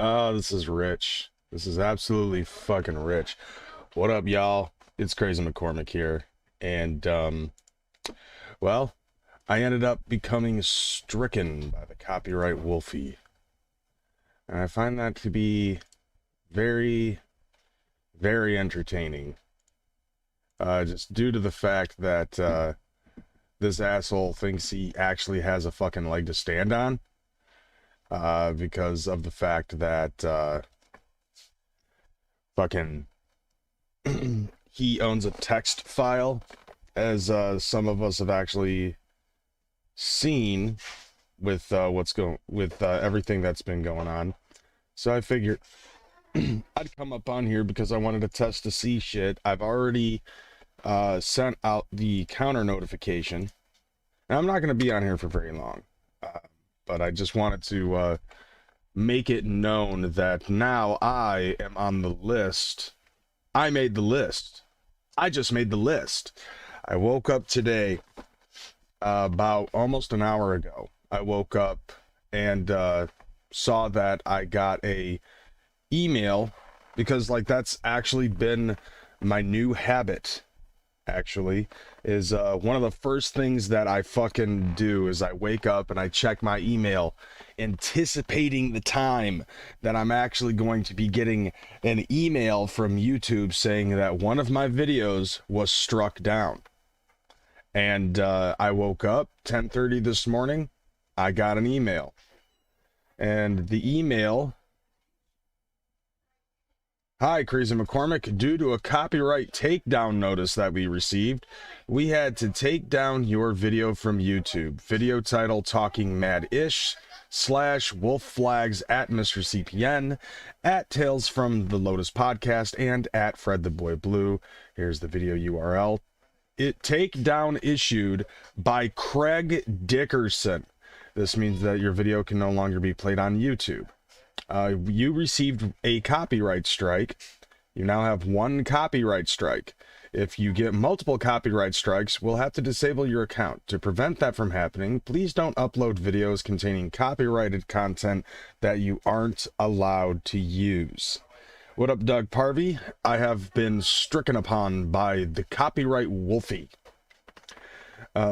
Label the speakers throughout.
Speaker 1: Oh, this is rich. This is absolutely fucking rich. What up, y'all? It's Crazy McCormick here. And, well, I ended up becoming stricken by the Copyright Wolfie. And I find that to be very, very entertaining. Just due to the fact that, this asshole thinks he actually has a fucking leg to stand on. Because of the fact that, fucking he owns a text file, as some of us have actually seen with everything that's been going on. So I figured I'd come up on here because I wanted to test to see shit. I've already sent out the counter notification, and I'm not going to be on here for very long, but I just wanted to make it known that now I am on the list. I made the list. I just made the list. I woke up today about almost an hour ago. I woke up and saw that I got a email, because like that's actually been my new habit. Actually, is one of the first things that I fucking do is I wake up and I check my email, anticipating the time that I'm actually going to be getting an email from YouTube saying that one of my videos was struck down. And I woke up 10:30 this morning. I got an email, and the email: "Hi, Crazy McCormick. Due to a copyright takedown notice that we received, we had to take down your video from YouTube. Video title: Talking Mad-ish / Wolf Flags at Mr. CPN, at Tales from the Lotus Podcast, and at Fred the Boy Blue." Here's the video URL. Takedown issued by Craig Dickerson. This means that your video can no longer be played on YouTube. You received a copyright strike. You now have one copyright strike. If you get multiple copyright strikes, we'll have to disable your account. To prevent that from happening, please don't upload videos containing copyrighted content that you aren't allowed to use. What up, Doug Parvey? I have been stricken upon by the Copyright Wolfie.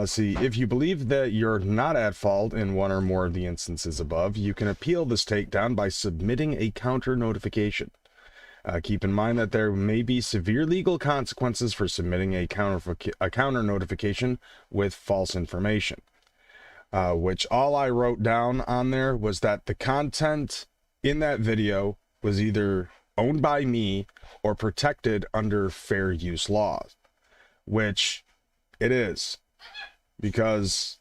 Speaker 1: See, if you believe that you're not at fault in one or more of the instances above, you can appeal this takedown by submitting a counter notification. Keep in mind that there may be severe legal consequences for submitting a counter notification with false information. Which all I wrote down on there was that the content in that video was either owned by me or protected under fair use laws, which it is. Because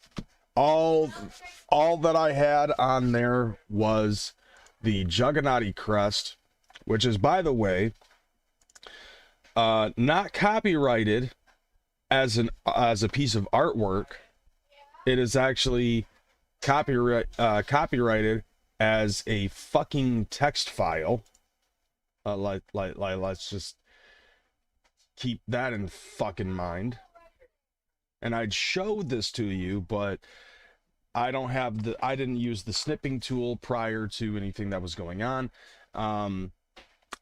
Speaker 1: all that I had on there was the Juggernaut crest, which is, by the way, not copyrighted as a piece of artwork. It is actually copyrighted as a fucking text file. Let's just keep that in fucking mind. And I'd show this to you, but I didn't use the snipping tool prior to anything that was going on. I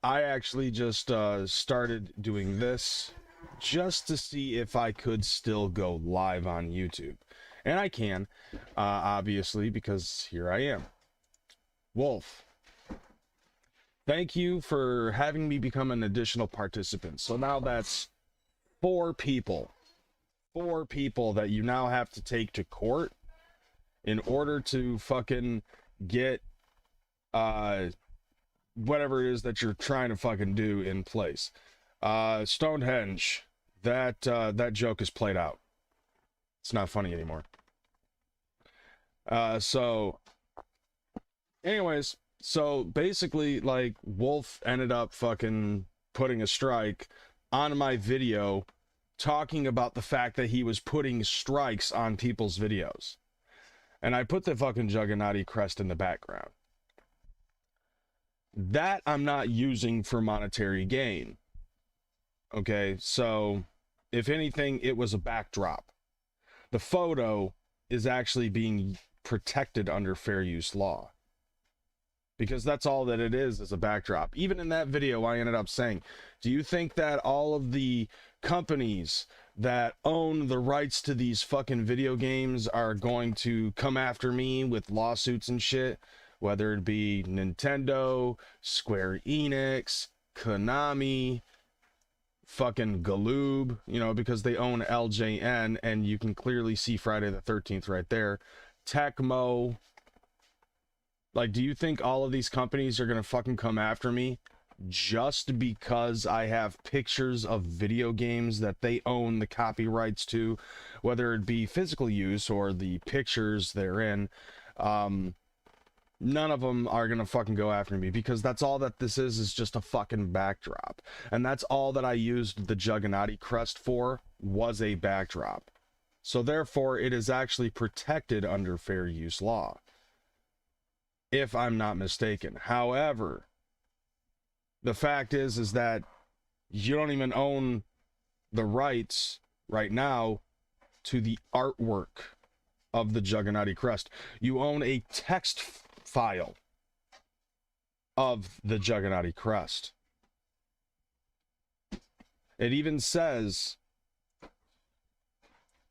Speaker 1: actually just started doing this just to see if I could still go live on YouTube. And I can, obviously, because here I am. Wolf, thank you for having me become an additional participant. So now that's 4 people. 4 people that you now have to take to court in order to fucking get whatever it is that you're trying to fucking do in place. Stonehenge, that joke is played out. It's not funny anymore. So anyways, so basically, like, Wolf ended up fucking putting a strike on my video, talking about the fact that he was putting strikes on people's videos. And I put the fucking Juggernaut crest in the background. That I'm not using for monetary gain. Okay, so if anything, it was a backdrop. The photo is actually being protected under fair use law. because that's all that it is a backdrop. Even in that video, I ended up saying, do you think that all of the companies that own the rights to these fucking video games are going to come after me with lawsuits and shit? Whether it be Nintendo, Square Enix, Konami, fucking Galoob, you know, because they own LJN, and you can clearly see Friday the 13th right there. Tecmo. Like, do you think all of these companies are gonna fucking come after me just because I have pictures of video games that they own the copyrights to, whether it be physical use or the pictures therein? None of them are gonna fucking go after me, because that's all that this is just a fucking backdrop. And that's all that I used the Juggernaut crest for, was a backdrop. So therefore, it is actually protected under fair use law, if I'm not mistaken. However, the fact is that you don't even own the rights right now to the artwork of the Juggernaut crest. You own a text file of the Juggernaut crest. It even says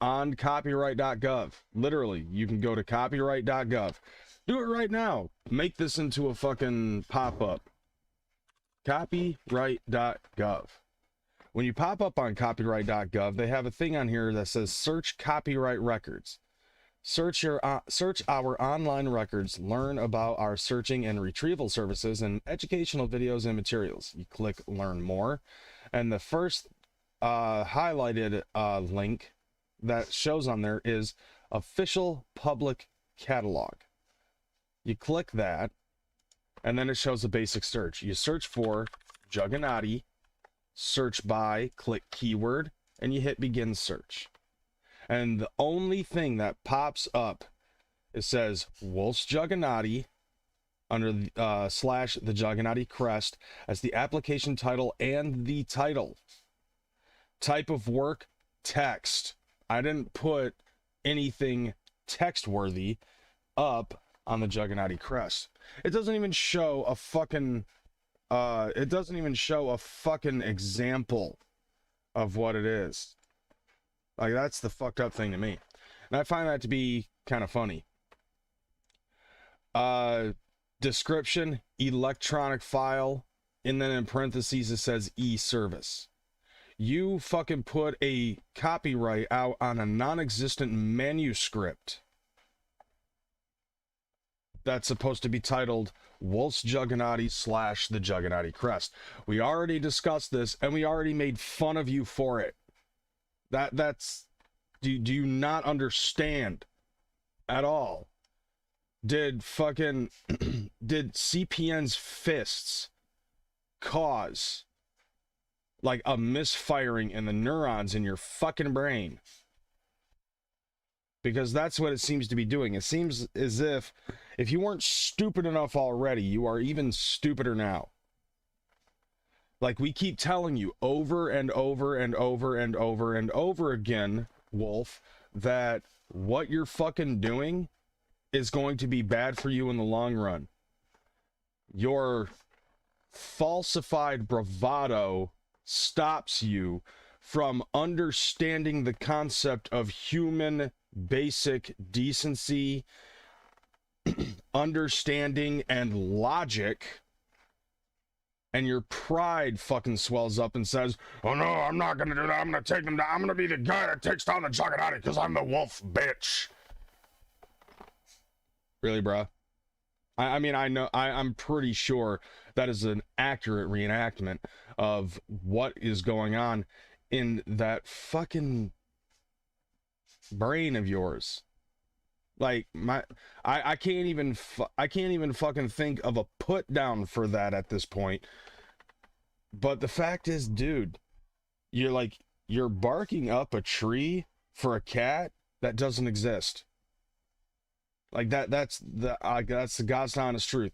Speaker 1: on copyright.gov, literally, you can go to copyright.gov. Do it right now. Make this into a fucking pop-up. Copyright.gov. When you pop up on copyright.gov, they have a thing on here that says search copyright records. Search our online records, learn about our searching and retrieval services, and educational videos and materials. You click learn more, and the first highlighted link that shows on there is official public catalog. You click that, and then it shows a basic search. You search for Juggernaut, search by, click keyword, and you hit begin search. And the only thing that pops up, it says Wolf's Juggernaut under slash the Juggernaut crest as the application title and the title. Type of work, text. I didn't put anything text worthy up on the Juggernaut crest. It doesn't even show a fucking example of what it is. Like, that's the fucked up thing to me. And I find that to be kind of funny. Description, electronic file, and then in parentheses it says e-service. You fucking put a copyright out on a non-existent manuscript that's supposed to be titled Wolf's Juggernaut slash the Juggernaut crest. We already discussed this, and we already made fun of you for it. That's do you not understand at all? Did CPN's fists cause like a misfiring in the neurons in your fucking brain? Because that's what it seems to be doing. It seems as if you weren't stupid enough already, you are even stupider now. Like, we keep telling you over and over and over and over and over again, Wolf, that what you're fucking doing is going to be bad for you in the long run. Your falsified bravado stops you from understanding the concept of human basic decency, understanding, and logic. And your pride fucking swells up and says, oh no, I'm not gonna do that, I'm gonna take them down, I'm gonna be the guy that takes down the Juggernaut because I'm the wolf, bitch. Really, bruh? I mean, I'm pretty sure that is an accurate reenactment of what is going on in that fucking brain of yours. Like, I can't even fucking think of a put down for that at this point. But the fact is, dude, you're barking up a tree for a cat that doesn't exist. Like, that's the God's honest truth.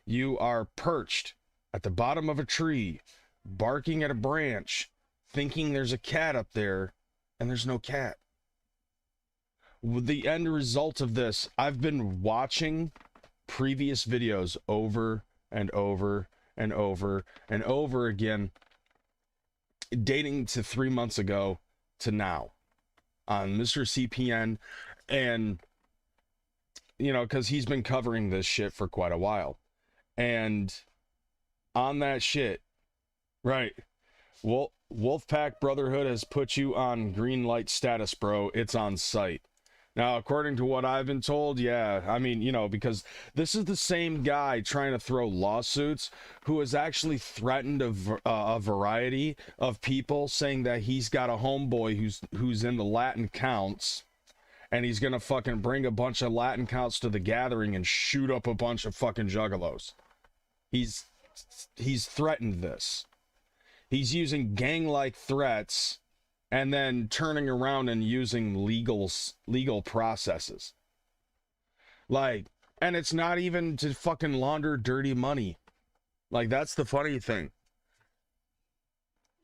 Speaker 1: You are perched at the bottom of a tree, barking at a branch, thinking there's a cat up there, and there's no cat. The end result of this, I've been watching previous videos over and over and over and over again, dating to 3 months ago to now on Mr. CPN. And, you know, because he's been covering this shit for quite a while. And on that shit, right, Wolfpack Brotherhood has put you on green light status, bro. It's on site. Now, according to what I've been told, yeah, I mean, you know, because this is the same guy trying to throw lawsuits who has actually threatened a variety of people, saying that he's got a homeboy who's in the Latin counts, and he's gonna fucking bring a bunch of Latin counts to the gathering and shoot up a bunch of fucking juggalos. He's threatened this. He's using gang-like threats and then turning around and using legal processes. Like, and it's not even to fucking launder dirty money. Like, that's the funny thing.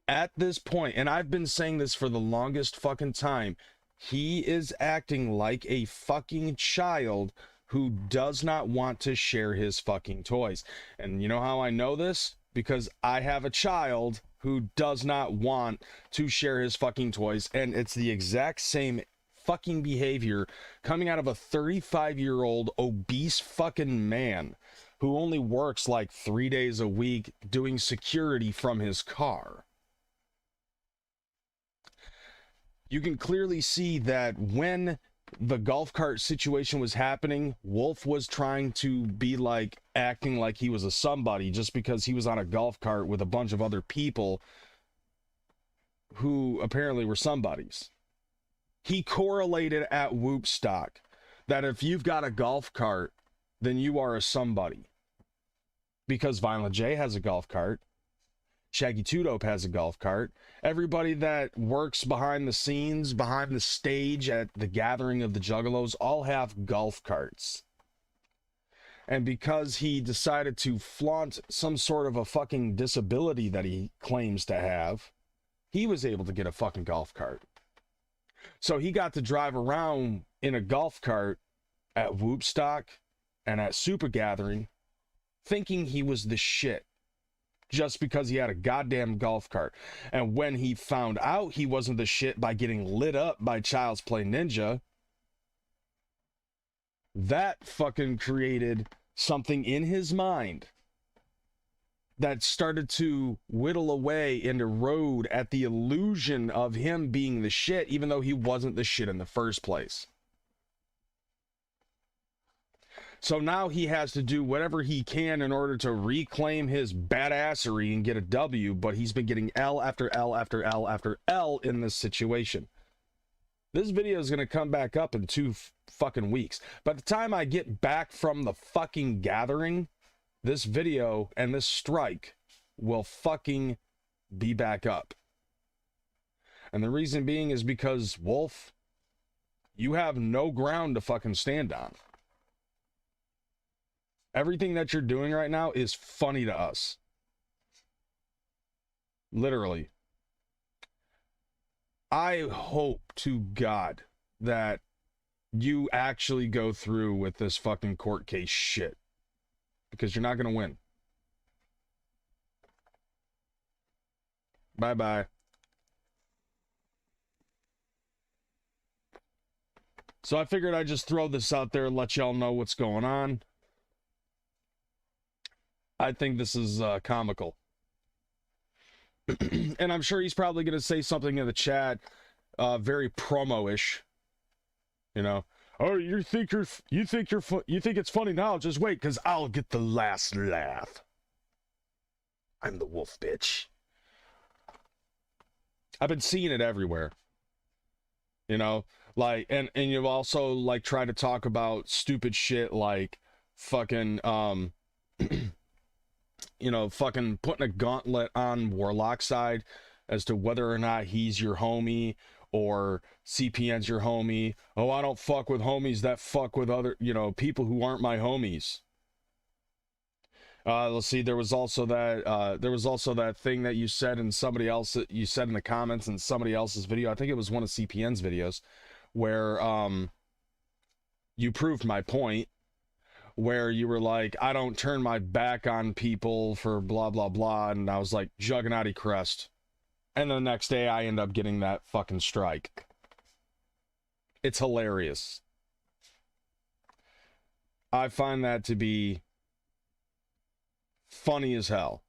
Speaker 1: At this point, and I've been saying this for the longest fucking time, he is acting like a fucking child who does not want to share his fucking toys. And you know how I know this? Because I have a child who does not want to share his fucking toys, and it's the exact same fucking behavior coming out of a 35-year-old obese fucking man who only works like 3 days a week doing security from his car. You can clearly see that when the golf cart situation was happening, Wolf was trying to be like acting like he was a somebody just because he was on a golf cart with a bunch of other people who apparently were somebodies. He correlated at Whoopstock that if you've got a golf cart, then you are a somebody. Because Violent J has a golf cart. Shaggy Two Dope has a golf cart. Everybody that works behind the scenes, behind the stage at the gathering of the Juggalos, all have golf carts. And because he decided to flaunt some sort of a fucking disability that he claims to have, he was able to get a fucking golf cart. So he got to drive around in a golf cart at Whoopstock and at Super Gathering, thinking he was the shit. Just because he had a goddamn golf cart. And when he found out he wasn't the shit by getting lit up by Child's Play Ninja, that fucking created something in his mind that started to whittle away and erode at the illusion of him being the shit, even though he wasn't the shit in the first place. So now he has to do whatever he can in order to reclaim his badassery and get a W, but he's been getting L after L after L after L in this situation. This video is going to come back up in 2 fucking weeks. By the time I get back from the fucking gathering, this video and this strike will fucking be back up. And the reason being is because, Wolf, you have no ground to fucking stand on. Everything that you're doing right now is funny to us. Literally. I hope to God that you actually go through with this fucking court case shit. Because you're not going to win. Bye-bye. So I figured I'd just throw this out there and let y'all know what's going on. I think this is comical. And I'm sure he's probably going to say something in the chat very promo-ish. You know, oh, you think it's funny now? Just wait, cuz I'll get the last laugh. I'm the wolf bitch. I've been seeing it everywhere. You know, like and you've also like tried to talk about stupid shit like fucking you know, fucking putting a gauntlet on Warlock's side as to whether or not he's your homie or CPN's your homie. Oh, I don't fuck with homies that fuck with other, you know, people who aren't my homies. Let's see, there was also that thing that you said in somebody else, you said in the comments in somebody else's video. I think it was one of CPN's videos where you proved my point. where you were like, I don't turn my back on people for blah, blah, blah. And I was like, Juggernaut crest. And the next day I end up getting that fucking strike. It's hilarious. I find that to be funny as hell.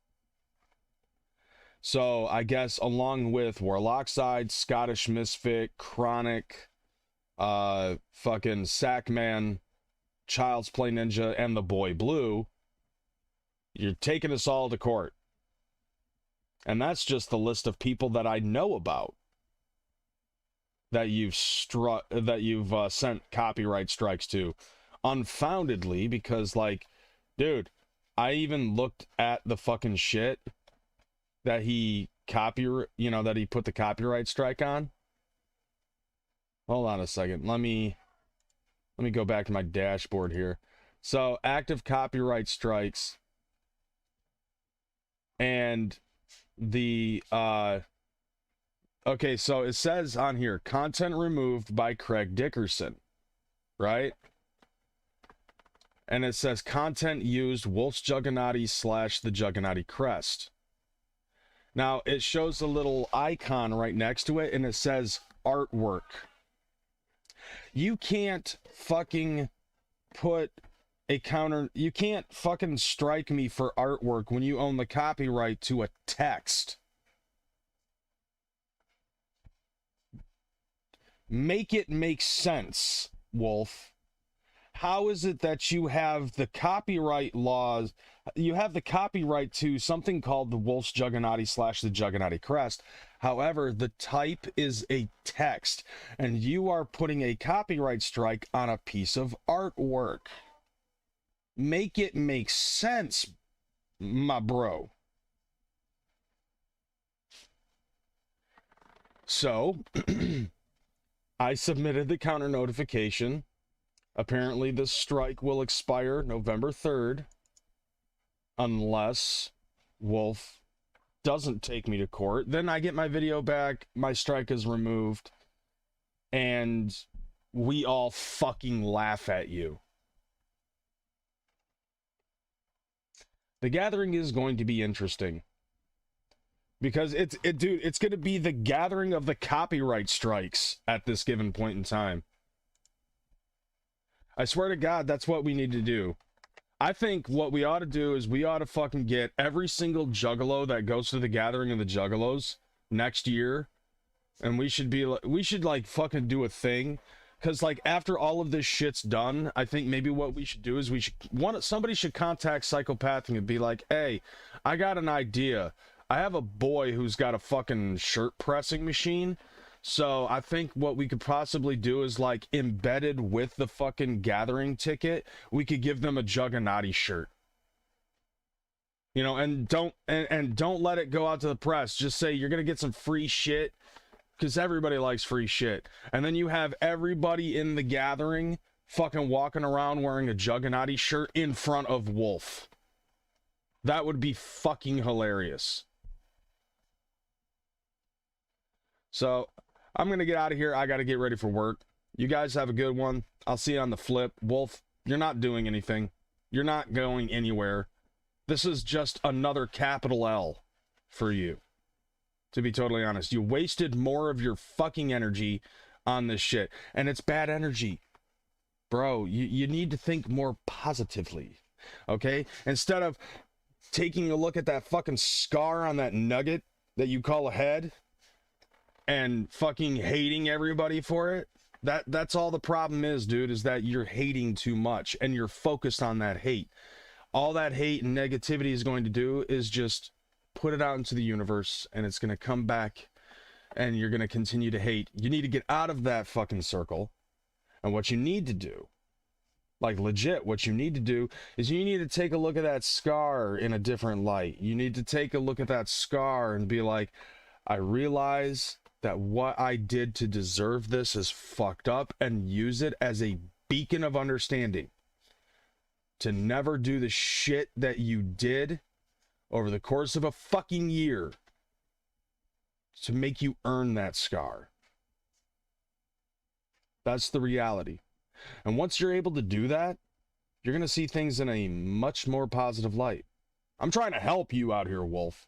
Speaker 1: So I guess along with Warlockside, Scottish Misfit, Chronic, fucking Sackman, Child's Play Ninja, and the Boy Blue, you're taking us all to court. And that's just the list of people that I know about that you've sent copyright strikes to unfoundedly, because, like, dude, I even looked at the fucking shit that he that he put the copyright strike on. Hold on a second. Let me go back to my dashboard here. So, active copyright strikes, and the okay, so it says on here, content removed by Craig Dickerson, right? And it says content used Wolf's Juggernaut / the Juggernaut crest. Now it shows a little icon right next to it, and it says artwork. You can't fucking put a counter, you can't fucking strike me for artwork when you own the copyright to a text. Make it make sense, Wolf. How is it that you have the copyright laws, you have the copyright to something called the Wolf's Juggernaut / the Juggernaut crest? However, the type is a text, and you are putting a copyright strike on a piece of artwork. Make it make sense, my bro. So, I submitted the counter notification. Apparently, this strike will expire November 3rd, unless Wolf doesn't take me to court. Then I get my video back, my strike is removed, and we all fucking laugh at you. The gathering is going to be interesting, because it's going to be the gathering of the copyright strikes at this given point in time. I swear to God, that's what we need to do. I think what we ought to do is we ought to fucking get every single juggalo that goes to the gathering of the juggalos next year, and we should like fucking do a thing. Because, like, after all of this shit's done, I think maybe what we should do is somebody should contact Psychopathic and be like, hey, I got an idea. I have a boy who's got a fucking shirt pressing machine. So I think what we could possibly do is, like, embedded with the fucking gathering ticket, we could give them a Juggernaut shirt. You know, and don't let it go out to the press. Just say you're going to get some free shit, because everybody likes free shit. And then you have everybody in the gathering fucking walking around wearing a Juggernaut shirt in front of Wolf. That would be fucking hilarious. So, I'm going to get out of here. I got to get ready for work. You guys have a good one. I'll see you on the flip. Wolf, you're not doing anything. You're not going anywhere. This is just another capital L for you. To be totally honest, you wasted more of your fucking energy on this shit. And it's bad energy. Bro, you need to think more positively. Okay? Instead of taking a look at that fucking scar on that nugget that you call a head and fucking hating everybody for it, that's all the problem is, dude, is that you're hating too much and you're focused on that hate. All that hate and negativity is going to do is just put it out into the universe, and it's going to come back, and you're going to continue to hate. You need to get out of that fucking circle. And what you need to do, like legit, what you need to do is you need to take a look at that scar in a different light. You need to take a look at that scar and be like, I realize that what I did to deserve this is fucked up, and use it as a beacon of understanding to never do the shit that you did over the course of a fucking year to make you earn that scar. That's the reality. And once you're able to do that, You're going to see things in a much more positive light. I'm trying to help you out here, Wolf.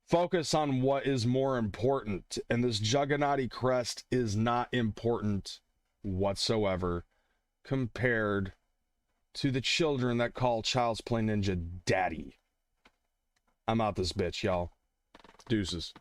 Speaker 1: Focus on what is more important, and this Juggernauty crest is not important whatsoever compared to the children that call Child's Play Ninja daddy. I'm out this bitch, y'all. Deuces.